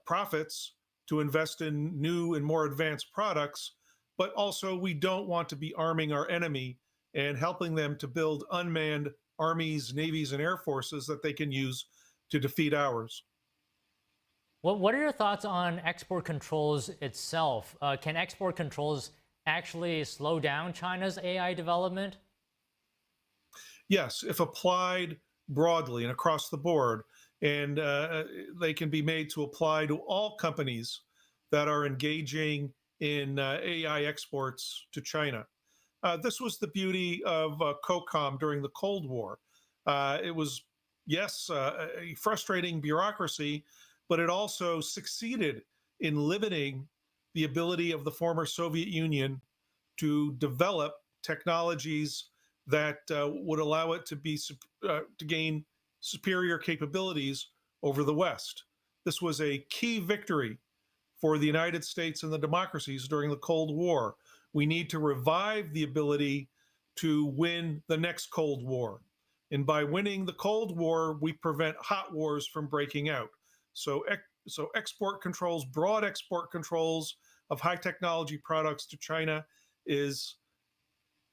profits to invest in new and more advanced products. But also, we don't want to be arming our enemy and helping them to build unmanned armies, navies, and air forces that they can use to defeat ours. What are your thoughts on export controls itself? Can export controls actually slow down China's AI development? Yes, if applied broadly and across the board, and they can be made to apply to all companies that are engaging in AI exports to China. This was the beauty of COCOM during the Cold War. It was, yes, a frustrating bureaucracy, but it also succeeded in limiting the ability of the former Soviet Union to develop technologies that would allow it to gain superior capabilities over the West. This was a key victory for the United States and the democracies during the Cold War. We need to revive the ability to win the next Cold War. And by winning the Cold War, we prevent hot wars from breaking out. So export controls, broad export controls of high technology products to China is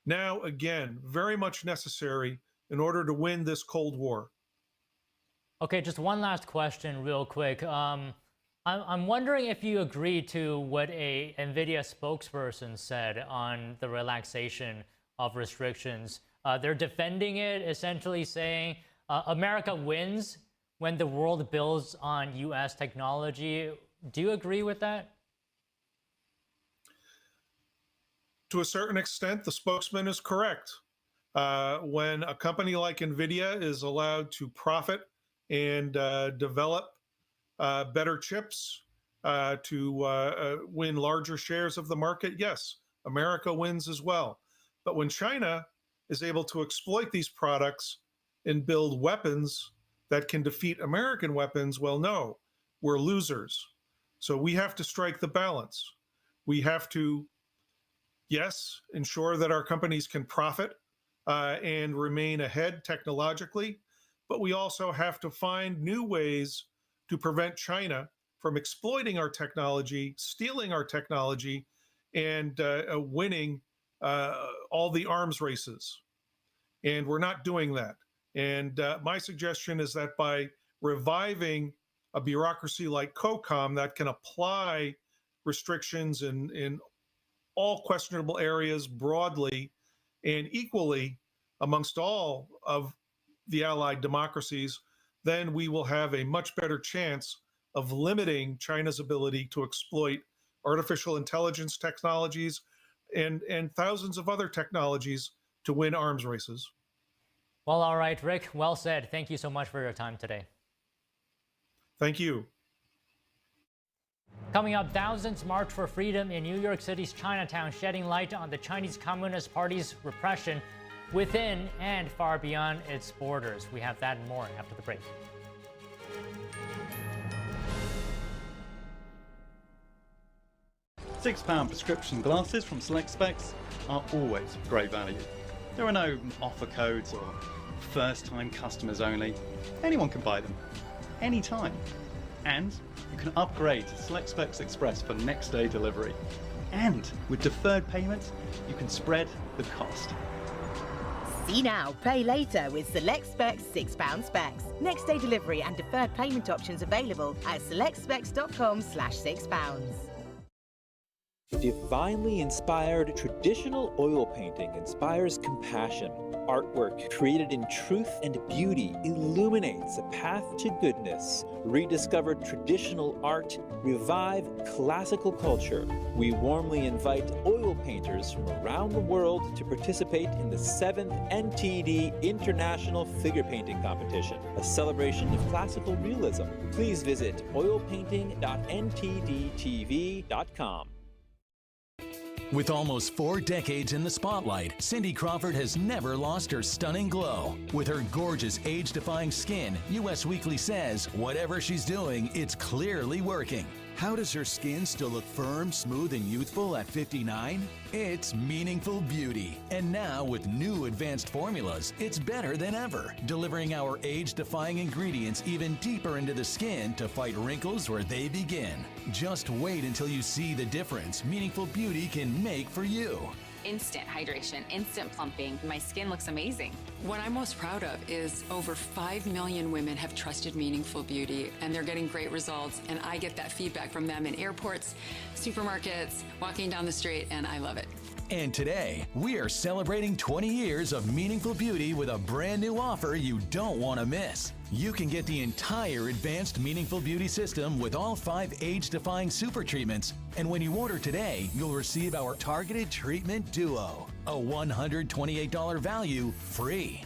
now, again, very much necessary in order to win this Cold War. Okay, just one last question real quick. I'm wondering if you agree to what a NVIDIA spokesperson said on the relaxation of restrictions. They're defending it, essentially saying America wins when the world builds on US technology. Do you agree with that? To a certain extent, the spokesman is correct. When a company like NVIDIA is allowed to profit and develop better chips to win larger shares of the market, yes, America wins as well. But when China is able to exploit these products and build weapons that can defeat American weapons, well, no, we're losers. So we have to strike the balance. We have to, yes, ensure that our companies can profit and remain ahead technologically, but we also have to find new ways to prevent China from exploiting our technology, stealing our technology, and winning all the arms races. And we're not doing that. And my suggestion is that by reviving a bureaucracy like COCOM that can apply restrictions in all questionable areas broadly and equally amongst all of the allied democracies, then we will have a much better chance of limiting China's ability to exploit artificial intelligence technologies and thousands of other technologies to win arms races. Well, all right, Rick, well said. Thank you so much for your time today. Thank you. Coming up, thousands march for freedom in New York City's Chinatown, shedding light on the Chinese Communist Party's repression within and far beyond its borders. We have that and more after the break. £6 prescription glasses from Select Specs are always great value. There are no offer codes or first-time customers only. Anyone can buy them, anytime. And you can upgrade to Select Specs Express for next-day delivery. And with deferred payments, you can spread the cost. See now, pay later with Select Specs £6 specs. Next day delivery and deferred payment options available at selectspecs.com/£6. Divinely inspired traditional oil painting inspires compassion. Artwork created in truth and beauty illuminates a path to goodness. Rediscover traditional art, revive classical culture. We warmly invite oil painters from around the world to participate in the 7th NTD International Figure Painting Competition, a celebration of classical realism. Please visit oilpainting.ntdtv.com. With almost 4 decades in the spotlight, Cindy Crawford has never lost her stunning glow. With her gorgeous, age-defying skin, US Weekly says, whatever she's doing, it's clearly working. How does her skin still look firm, smooth, and youthful at 59? It's meaningful beauty. And now, with new advanced formulas, it's better than ever, delivering our age-defying ingredients even deeper into the skin to fight wrinkles where they begin. Just wait until you see the difference meaningful beauty can make for you. Instant hydration, instant plumping. My skin looks amazing. What I'm most proud of is over 5 million women have trusted Meaningful Beauty, and they're getting great results, and I get that feedback from them in airports, supermarkets, walking down the street, and I love it. And today, we are celebrating 20 years of meaningful beauty with a brand new offer you don't want to miss. You can get the entire advanced Meaningful Beauty system with all 5 age-defying super treatments. And when you order today, you'll receive our Targeted Treatment Duo, a $128 value free.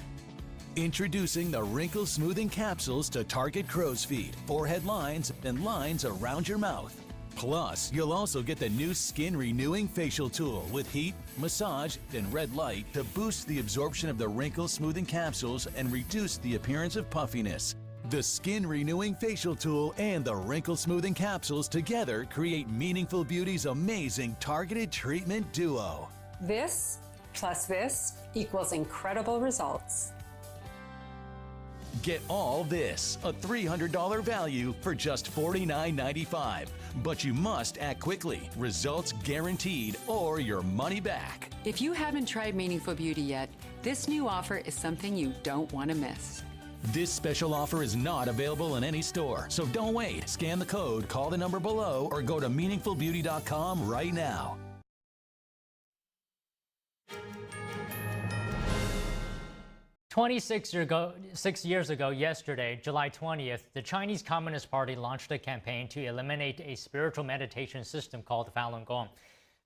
Introducing the Wrinkle Smoothing Capsules to target crow's feet, forehead lines, and lines around your mouth. Plus, you'll also get the new Skin Renewing Facial Tool with heat, massage, and red light to boost the absorption of the wrinkle smoothing capsules and reduce the appearance of puffiness. The Skin Renewing Facial Tool and the Wrinkle Smoothing Capsules together create Meaningful Beauty's amazing targeted treatment duo. This plus this equals incredible results. Get all this, a $300 value for just $49.95. But you must act quickly. Results guaranteed or your money back. If you haven't tried Meaningful Beauty yet, this new offer is something you don't want to miss. This special offer is not available in any store, so don't wait. Scan the code, call the number below, or go to meaningfulbeauty.com right now. Six years ago yesterday, July 20th, the Chinese Communist Party launched a campaign to eliminate a spiritual meditation system called Falun Gong.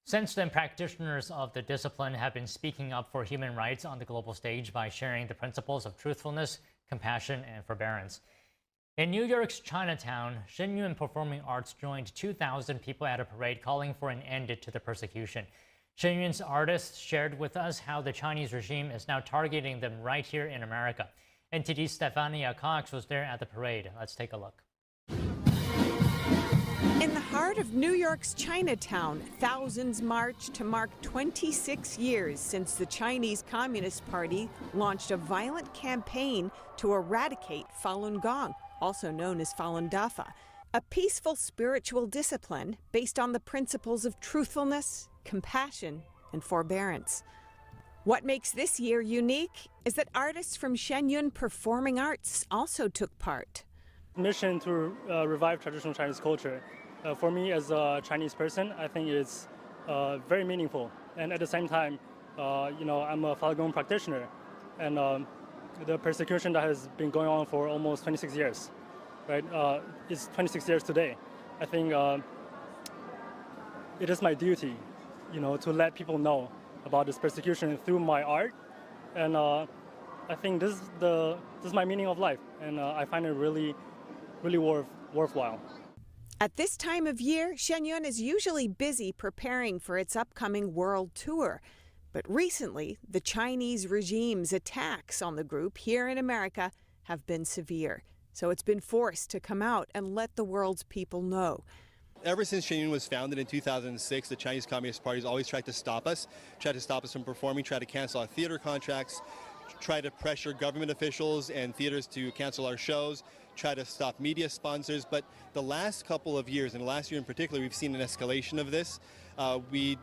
Since then, practitioners of the discipline have been speaking up for human rights on the global stage by sharing the principles of truthfulness, compassion, and forbearance. In New York's Chinatown, Shenyun Performing Arts joined 2,000 people at a parade calling for an end to the persecution. Shenyun's artists shared with us how the Chinese regime is now targeting them right here in America. NTD's Stefania Cox was there at the parade. Let's take a look. In the heart of New York's Chinatown, thousands marched to mark 26 years since the Chinese Communist Party launched a violent campaign to eradicate Falun Gong, also known as Falun Dafa, a peaceful spiritual discipline based on the principles of truthfulness, compassion, and forbearance. What makes this year unique is that artists from Shenyun Performing Arts also took part. Mission to revive traditional Chinese culture. For me as a Chinese person, I think it's very meaningful. And at the same time, I'm a Falun Gong practitioner, and the persecution that has been going on for almost 26 years, right? It's 26 years today. I think it is my duty, to let people know about this persecution through my art, and I think this is my meaning of life, and I find it really worthwhile. At this time of year, Shenyun is usually busy preparing for its upcoming world tour. But recently, the Chinese regime's attacks on the group here in America have been severe. So it's been forced to come out and let the world's people know. Ever since Shenyun was founded in 2006, the Chinese Communist Party has always tried to stop us from performing, try to cancel our theater contracts, try to pressure government officials and theaters to cancel our shows, try to stop media sponsors. But the last couple of years, and the last year in particular, we've seen an escalation of this. We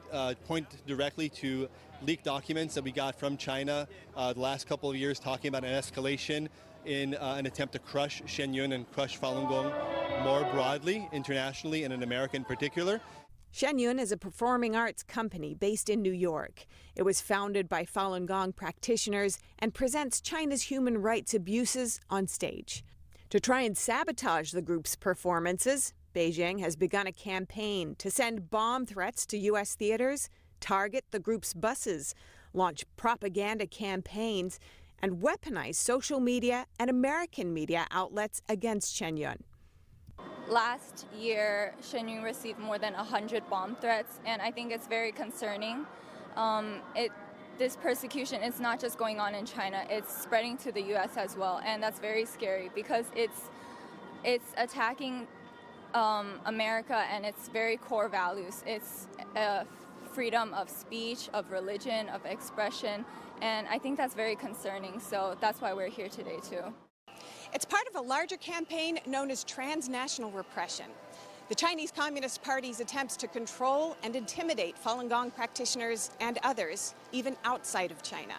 point directly to leaked documents that we got from China the last couple of years talking about an escalation in an attempt to crush Shenyun and crush Falun Gong more broadly, internationally, and in America in particular. Shenyun is a performing arts company based in New York. It was founded by Falun Gong practitioners and presents China's human rights abuses on stage. To try and sabotage the group's performances, Beijing has begun a campaign to send bomb threats to U.S. theaters, target the group's buses, launch propaganda campaigns, and weaponize social media and American media outlets against Shenyun. Last year, Shenyun received more than 100 bomb threats, and I think it's very concerning. This persecution is not just going on in China, it's spreading to the U.S. as well, and that's very scary because it's attacking America and its very core values. It's freedom of speech, of religion, of expression, and I think that's very concerning, so that's why we're here today too. It's part of a larger campaign known as transnational repression. The Chinese Communist Party's attempts to control and intimidate Falun Gong practitioners and others, even outside of China.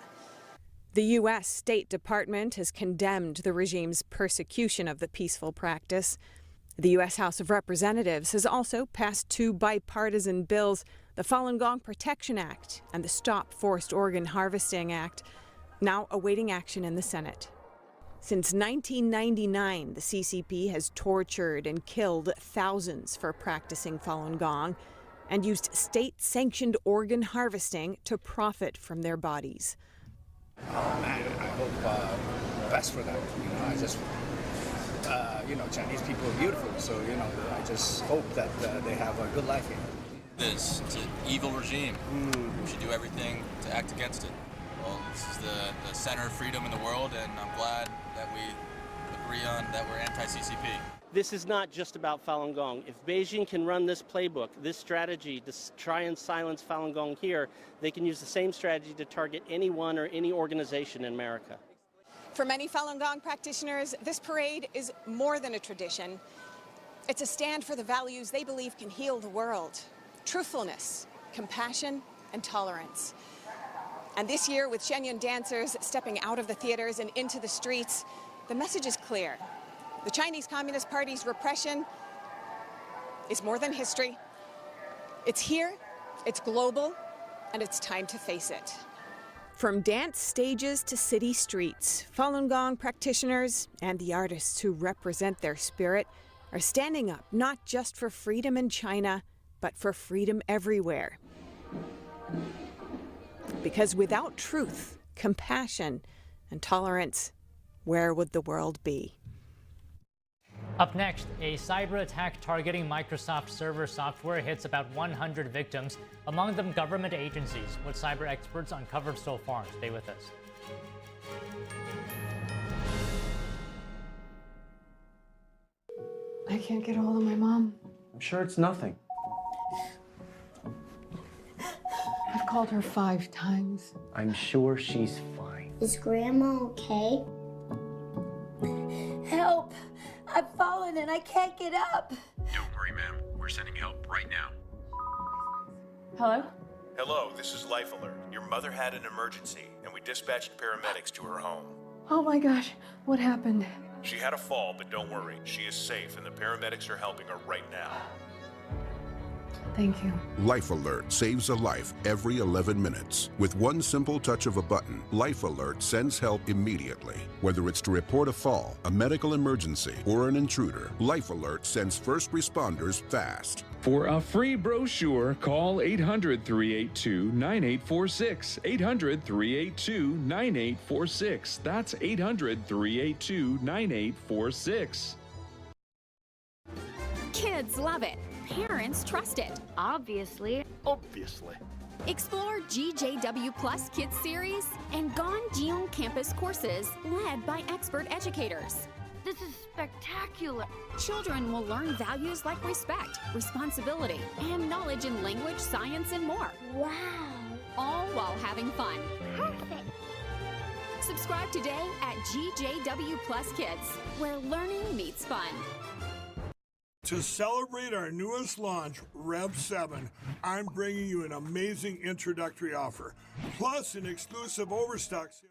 The U.S. State Department has condemned the regime's persecution of the peaceful practice. The U.S. House of Representatives has also passed two bipartisan bills, the Falun Gong Protection Act and the Stop Forced Organ Harvesting Act, now awaiting action in the Senate. Since 1999, the CCP has tortured and killed thousands for practicing Falun Gong and used state-sanctioned organ harvesting to profit from their bodies. Oh man, I hope best for them. I just, Chinese people are beautiful, so I just hope that they have a good life here. It's an evil regime. We should do everything to act against it. Well, this is the center of freedom in the world, and I'm glad that we agree on that we're anti-CCP. This is not just about Falun Gong. If Beijing can run this playbook, this strategy to try and silence Falun Gong here, they can use the same strategy to target anyone or any organization in America. For many Falun Gong practitioners, this parade is more than a tradition. It's a stand for the values they believe can heal the world: truthfulness, compassion, and tolerance. And this year, with Shenyun dancers stepping out of the theaters and into the streets, the message is clear. The Chinese Communist Party's repression is more than history. It's here, it's global, and it's time to face it. From dance stages to city streets, Falun Gong practitioners and the artists who represent their spirit are standing up not just for freedom in China, but for freedom everywhere. Because without truth, compassion, and tolerance, where would the world be? Up next, a cyber attack targeting Microsoft server software hits about 100 victims, among them government agencies. What cyber experts uncovered so far? Stay with us. I can't get a hold of my mom. I'm sure it's nothing. I've called her 5 times. I'm sure she's fine. Is Grandma okay? Help! I've fallen and I can't get up. Don't worry, ma'am. We're sending help right now. Hello? Hello, this is Life Alert. Your mother had an emergency, and we dispatched paramedics to her home. Oh my gosh, what happened? She had a fall, but don't worry. She is safe, and the paramedics are helping her right now. Thank you. Life Alert saves a life every 11 minutes. With one simple touch of a button, Life Alert sends help immediately. Whether it's to report a fall, a medical emergency, or an intruder, Life Alert sends first responders fast. For a free brochure, call 800-382-9846. 800-382-9846. That's 800-382-9846. Kids, Kids love it. Parents trust it. Obviously. Obviously. Explore GJW Plus Kids Series and Ganjiong Campus courses led by expert educators. This is spectacular. Children will learn values like respect, responsibility, and knowledge in language, science, and more. Wow. All while having fun. Perfect. Subscribe today at GJW Plus Kids, where learning meets fun. To celebrate our newest launch, Rev 7, I'm bringing you an amazing introductory offer, plus an exclusive overstock sale.